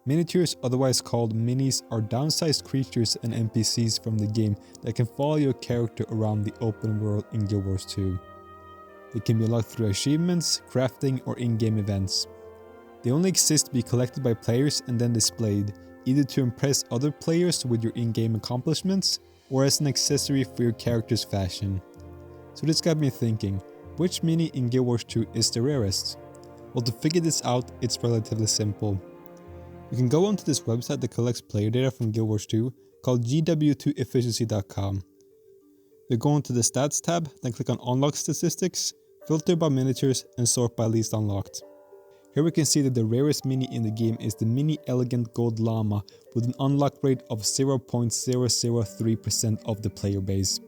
Miniatures, otherwise called minis, are downsized creatures and NPCs from the game that can follow your character around the open world in Guild Wars 2. They can be unlocked through achievements, crafting, or in-game events. They only exist to be collected by players and then displayed, either to impress other players with your in-game accomplishments, or as an accessory for your character's fashion. So this got me thinking, which mini in Guild Wars 2 is the rarest? Well, to figure this out, it's relatively simple. You can go onto this website that collects player data from Guild Wars 2 called gw2efficiency.com. You go into the stats tab, then click on unlock statistics, filter by miniatures, and sort by least unlocked. Here we can see that the rarest mini in the game is the Mini Elegant Gold Llama with an unlock rate of 0.003% of the player base.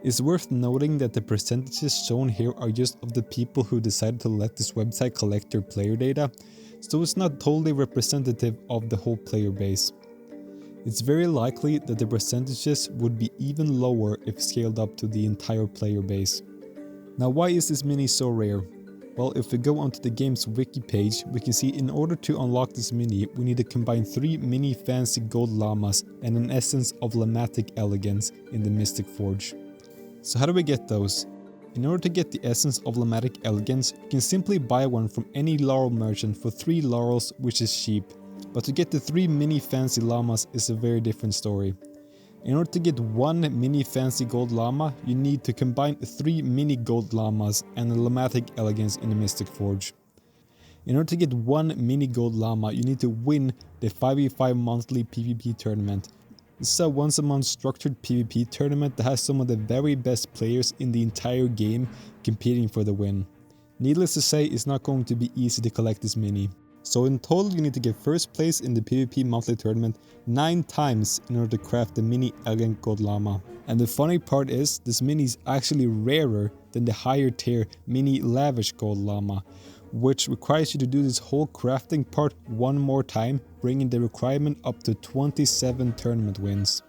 It's worth noting that the percentages shown here are just of the people who decided to let this website collect their player data, so it's not totally representative of the whole player base. It's very likely that the percentages would be even lower if scaled up to the entire player base. Now, why is this mini so rare? Well, if we go onto the game's wiki page, we can see in order to unlock this mini, we need to combine 3 mini fancy gold llamas and an essence of llamatic elegance in the Mystic Forge. So how do we get those? In order to get the essence of llamatic elegance, you can simply buy one from any laurel merchant for 3 laurels, which is cheap. But to get the 3 mini fancy llamas is a very different story. In order to get 1 mini fancy gold llama, you need to combine 3 mini gold llamas and a llamatic elegance in the Mystic Forge. In order to get 1 mini gold llama, you need to win the 5v5 monthly PvP tournament. This is a once a month structured PvP tournament that has some of the very best players in the entire game competing for the win. Needless to say, it's not going to be easy to collect this mini. So in total you need to get first place in the PvP monthly tournament 9 times in order to craft the Mini Elegant Gold Llama. And the funny part is, this mini is actually rarer than the higher tier Mini Lavish Gold Llama, which requires you to do this whole crafting part one more time, bringing the requirement up to 27 tournament wins.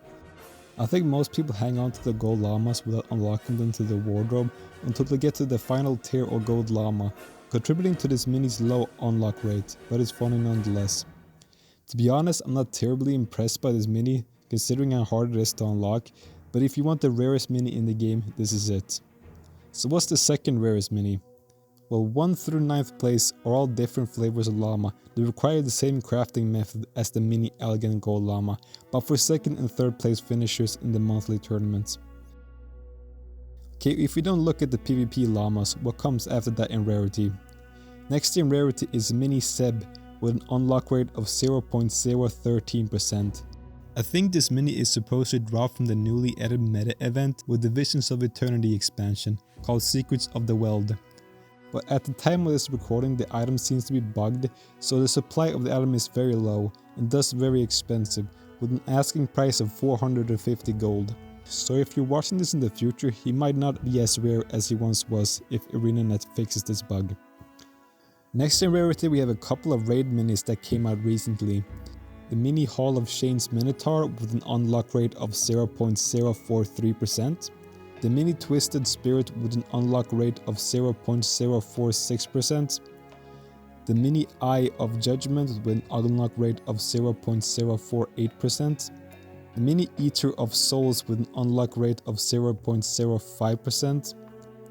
I think most people hang on to the gold llamas without unlocking them to the wardrobe until they get to the final tier or gold llama, contributing to this mini's low unlock rate, but it's funny nonetheless. To be honest, I'm not terribly impressed by this mini, considering how hard it is to unlock, but if you want the rarest mini in the game, this is it. So what's the second rarest mini? Well, 1 through 9th place are all different flavors of llama that require the same crafting method as the Mini Elegant Gold Llama, but for 2nd and 3rd place finishers in the monthly tournaments. Okay, if we don't look at the PvP llamas, what comes after that in rarity? Next in rarity is Mini Seb with an unlock rate of 0.013%. I think this mini is supposed to drop from the newly added meta event with the Visions of Eternity expansion called Secrets of the Weld. But at the time of this recording, the item seems to be bugged, so the supply of the item is very low and thus very expensive, with an asking price of 450 gold. So if you're watching this in the future, he might not be as rare as he once was if ArenaNet fixes this bug. Next in rarity we have a couple of raid minis that came out recently. The Mini Hall of Shane's Minotaur with an unlock rate of 0.043%. The Mini Twisted Spirit with an unlock rate of 0.046%. The Mini Eye of Judgment with an unlock rate of 0.048%. The Mini Eater of Souls with an unlock rate of 0.05%.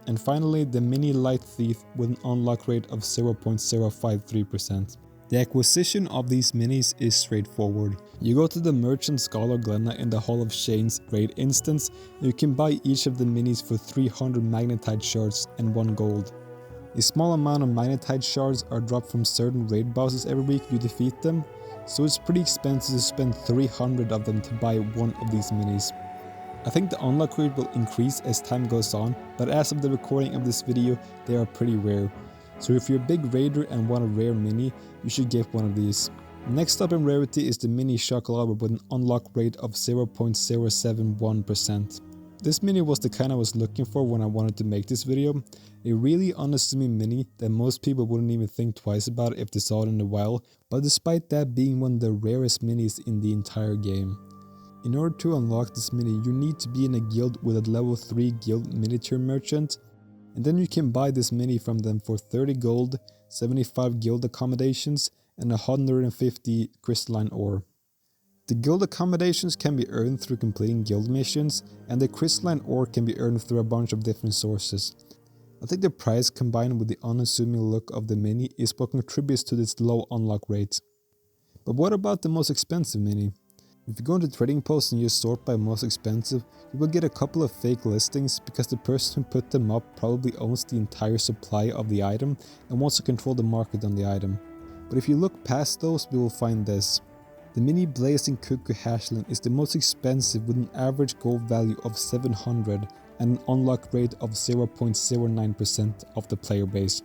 And finally, the Mini Light Thief with an unlock rate of 0.053%. The acquisition of these minis is straightforward. You go to the Merchant Scholar Glenna in the Hall of Shane's raid instance, and you can buy each of the minis for 300 magnetite shards and 1 gold. A small amount of magnetite shards are dropped from certain raid bosses every week you defeat them, so it's pretty expensive to spend 300 of them to buy one of these minis. I think the unlock rate will increase as time goes on, but as of the recording of this video, they are pretty rare. So if you're a big raider and want a rare mini, you should get one of these. Next up in rarity is the Mini Chocolate with an unlock rate of 0.071%. This mini was the kind I was looking for when I wanted to make this video. A really unassuming mini that most people wouldn't even think twice about if they saw it in the wild, but despite that being one of the rarest minis in the entire game. In order to unlock this mini, you need to be in a guild with a level 3 guild miniature merchant, and then you can buy this mini from them for 30 gold, 75 guild accommodations, and 150 crystalline ore. The guild accommodations can be earned through completing guild missions, and the crystalline ore can be earned through a bunch of different sources. I think the price combined with the unassuming look of the mini is what contributes to this low unlock rate. But what about the most expensive mini? If you go into trading posts and you sort by most expensive, you will get a couple of fake listings because the person who put them up probably owns the entire supply of the item and wants to control the market on the item. But if you look past those, we will find this. The mini blazing cuckoo hatchling is the most expensive with an average gold value of 700 and an unlock rate of 0.09% of the player base.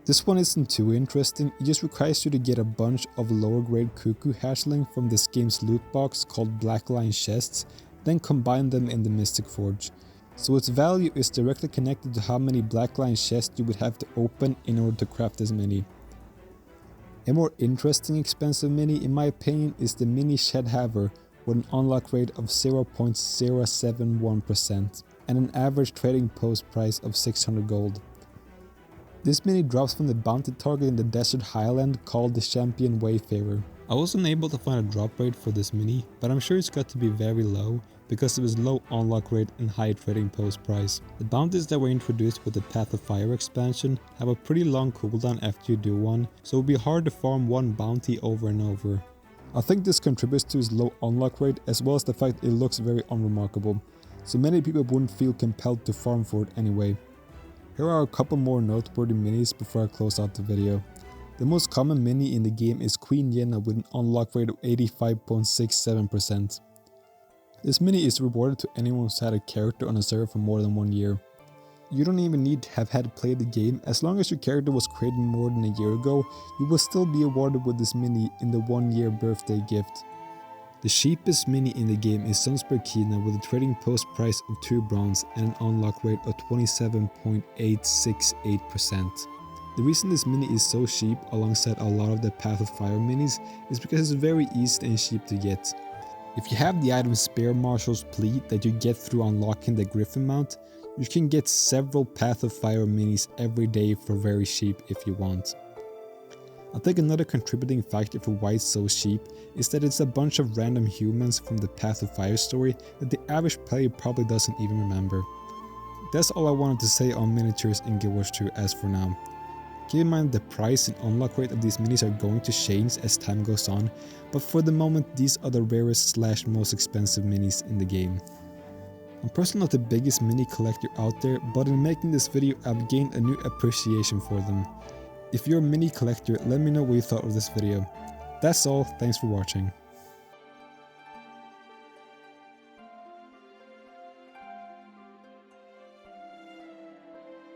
This one isn't too interesting, it just requires you to get a bunch of lower grade cuckoo hatchling from this game's loot box called Black Lion chests, then combine them in the Mystic Forge. So its value is directly connected to how many Black Lion chests you would have to open in order to craft this mini. A more interesting expensive mini in my opinion is the Mini Shed Haver with an unlock rate of 0.071% and an average trading post price of 600 gold. This mini drops from the bounty target in the desert highland called the Champion Wayfarer. I wasn't able to find a drop rate for this mini, but I'm sure it's got to be very low because of its low unlock rate and high trading post price. The bounties that were introduced with the Path of Fire expansion have a pretty long cooldown after you do one, so it will be hard to farm one bounty over and over. I think this contributes to its low unlock rate as well as the fact it looks very unremarkable, so many people wouldn't feel compelled to farm for it anyway. Here are a couple more noteworthy minis before I close out the video. The most common mini in the game is Queen Yenna with an unlock rate of 85.67%. This mini is rewarded to anyone who's had a character on a server for more than 1 year. You don't even need to have had played the game, as long as your character was created more than a year ago, you will still be awarded with this mini in the 1-year birthday gift. The cheapest mini in the game is Sunspear with a trading post price of 2 bronze and an unlock rate of 27.868%. The reason this mini is so cheap alongside a lot of the Path of Fire minis is because it's very easy and cheap to get. If you have the item Spear Marshal's Pleat that you get through unlocking the Griffin mount, you can get several Path of Fire minis every day for very cheap if you want. I think another contributing factor for why it's so cheap is that it's a bunch of random humans from the Path of Fire story that the average player probably doesn't even remember. That's all I wanted to say on miniatures in Guild Wars 2 as for now. Keep in mind the price and unlock rate of these minis are going to change as time goes on, but for the moment these are the rarest / most expensive minis in the game. I'm personally not the biggest mini collector out there, but in making this video I've gained a new appreciation for them. If you're a mini collector, let me know what you thought of this video. That's all, thanks for watching.